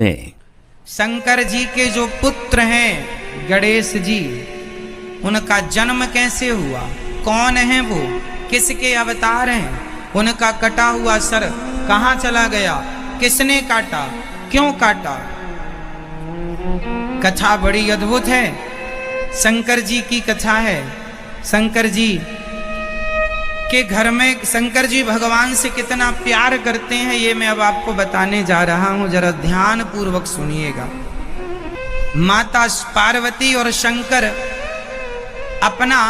शंकर जी के जो पुत्र हैं गणेश जी, उनका जन्म कैसे हुआ, कौन है वो, किसके अवतार हैं, उनका कटा हुआ सर कहाँ चला गया, किसने काटा, क्यों काटा। कथा बड़ी अद्भुत है, शंकर जी की कथा है। शंकर जी के घर में शंकर जी भगवान से कितना प्यार करते हैं, ये मैं अब आपको बताने जा रहा हूं, जरा ध्यान पूर्वक सुनिएगा। माता पार्वती और शंकर अपना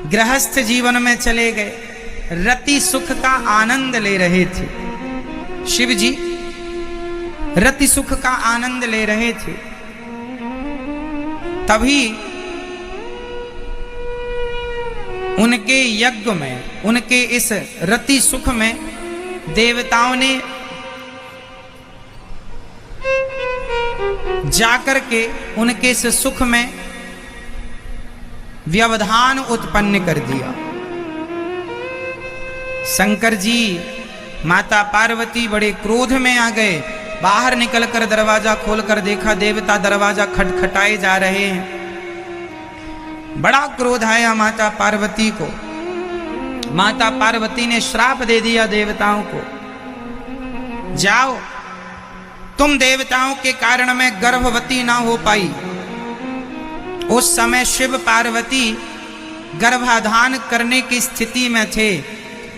गृहस्थ जीवन में चले गए, रति सुख का आनंद ले रहे थे। शिव जी रति सुख का आनंद ले रहे थे, तभी उनके यज्ञ में, उनके इस रति सुख में देवताओं ने जाकर के उनके इस सुख में व्यवधान उत्पन्न कर दिया। शंकर जी माता पार्वती बड़े क्रोध में आ गए, बाहर निकलकर दरवाजा खोलकर देखा देवता दरवाजा खटखटाए जा रहे हैं। बड़ा क्रोध आया माता पार्वती को। माता पार्वती ने श्राप दे दिया देवताओं को, जाओ तुम देवताओं के कारण मैं गर्भवती ना हो पाई। उस समय शिव पार्वती गर्भाधान करने की स्थिति में थे।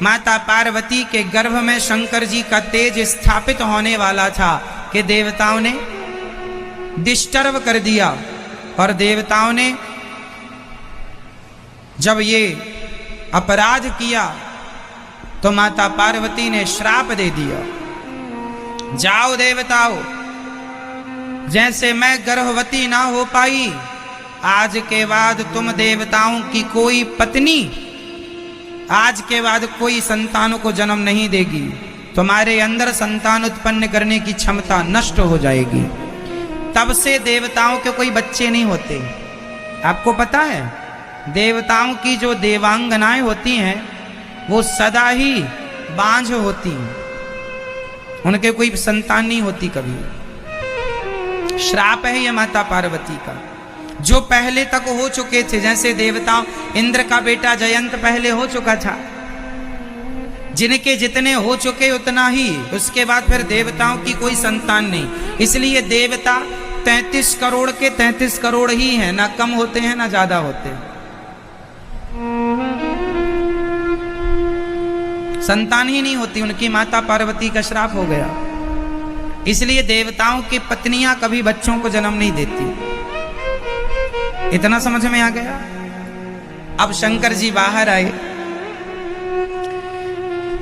माता पार्वती के गर्भ में शंकर जी का तेज स्थापित होने वाला था कि देवताओं ने डिस्टर्ब कर दिया, और देवताओं ने जब ये अपराध किया तो माता पार्वती ने श्राप दे दिया, जाओ देवताओं, जैसे मैं गर्भवती ना हो पाई, आज के बाद तुम देवताओं की कोई पत्नी आज के बाद कोई संतानों को जन्म नहीं देगी, तुम्हारे अंदर संतान उत्पन्न करने की क्षमता नष्ट हो जाएगी। तब से देवताओं के कोई बच्चे नहीं होते। आपको पता है, देवताओं की जो देवांगनाएं होती हैं वो सदा ही बांझ होती हैं, उनके कोई संतान नहीं होती कभी। श्राप है ये माता पार्वती का। जो पहले तक हो चुके थे, जैसे देवताओं, इंद्र का बेटा जयंत पहले हो चुका था, जिनके जितने हो चुके उतना ही, उसके बाद फिर देवताओं की कोई संतान नहीं। इसलिए देवता 33 करोड़ के 33 करोड़ ही हैं, ना कम होते हैं ना ज्यादा होते हैं। संतान ही नहीं होती, उनकी माता पार्वती का श्राप हो गया। इसलिए देवताओं की पत्नियां कभी बच्चों को जन्म नहीं देती। इतना समझ में आ गया। अब शंकर जी बाहर आए।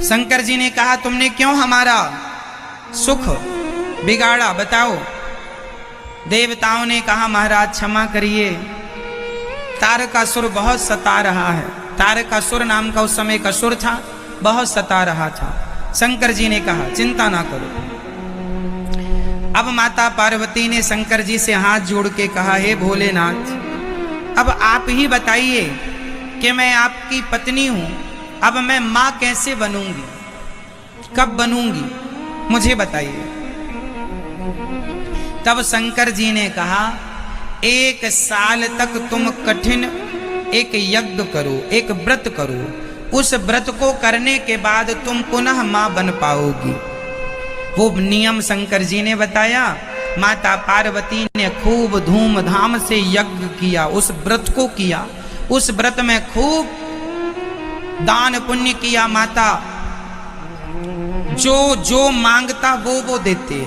शंकर जी ने कहा, तुमने क्यों हमारा सुख बिगाड़ा, बताओ। देवताओं ने कहा, महाराज क्षमा करिए, तारकासुर बहुत सता रहा है। तारकासुर नाम का उस समय एक असुर था, बहुत सता रहा था। शंकर जी ने कहा, चिंता ना करो। अब माता पार्वती ने शंकर जी से हाथ जोड़ के कहा, हे भोलेनाथ, अब आप ही बताइए कि मैं आपकी पत्नी हूं, अब मैं मां कैसे बनूंगी, कब बनूंगी, मुझे बताइए। तब शंकर जी ने कहा, 1 साल तक तुम कठिन एक यज्ञ करो, एक व्रत करो, उस व्रत को करने के बाद तुम पुनः मां बन पाओगी। वो नियम शंकर जी ने बताया। माता पार्वती ने खूब धूमधाम से यज्ञ किया, उस व्रत को किया, उस व्रत में खूब दान पुण्य किया। माता जो जो मांगता वो देते।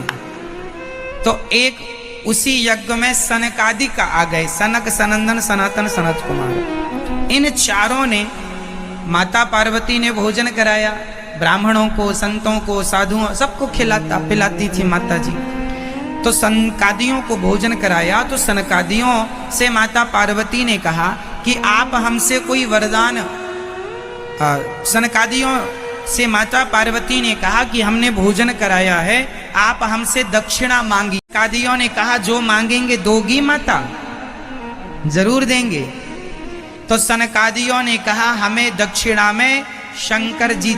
तो एक उसी यज्ञ में सनकादिक आ गए, सनक, सनंदन, सनातन, सनत कुमार। इन चारों ने, माता पार्वती ने भोजन कराया, ब्राह्मणों को, संतों को, साधुओं, सबको पिलाती थी माता जी। तो सनकादियों को भोजन कराया। तो सनकादियों से माता पार्वती ने कहा कि आप हमसे कोई वरदान, सनकादियों से माता पार्वती ने कहा कि हमने भोजन कराया है, आप हमसे दक्षिणा मांगी। सनकादियों ने कहा, जो मांगेंगे दोगी माता, जरूर देंगे। तो सनकादियों ने कहा, हमें दक्षिणा में शंकर जी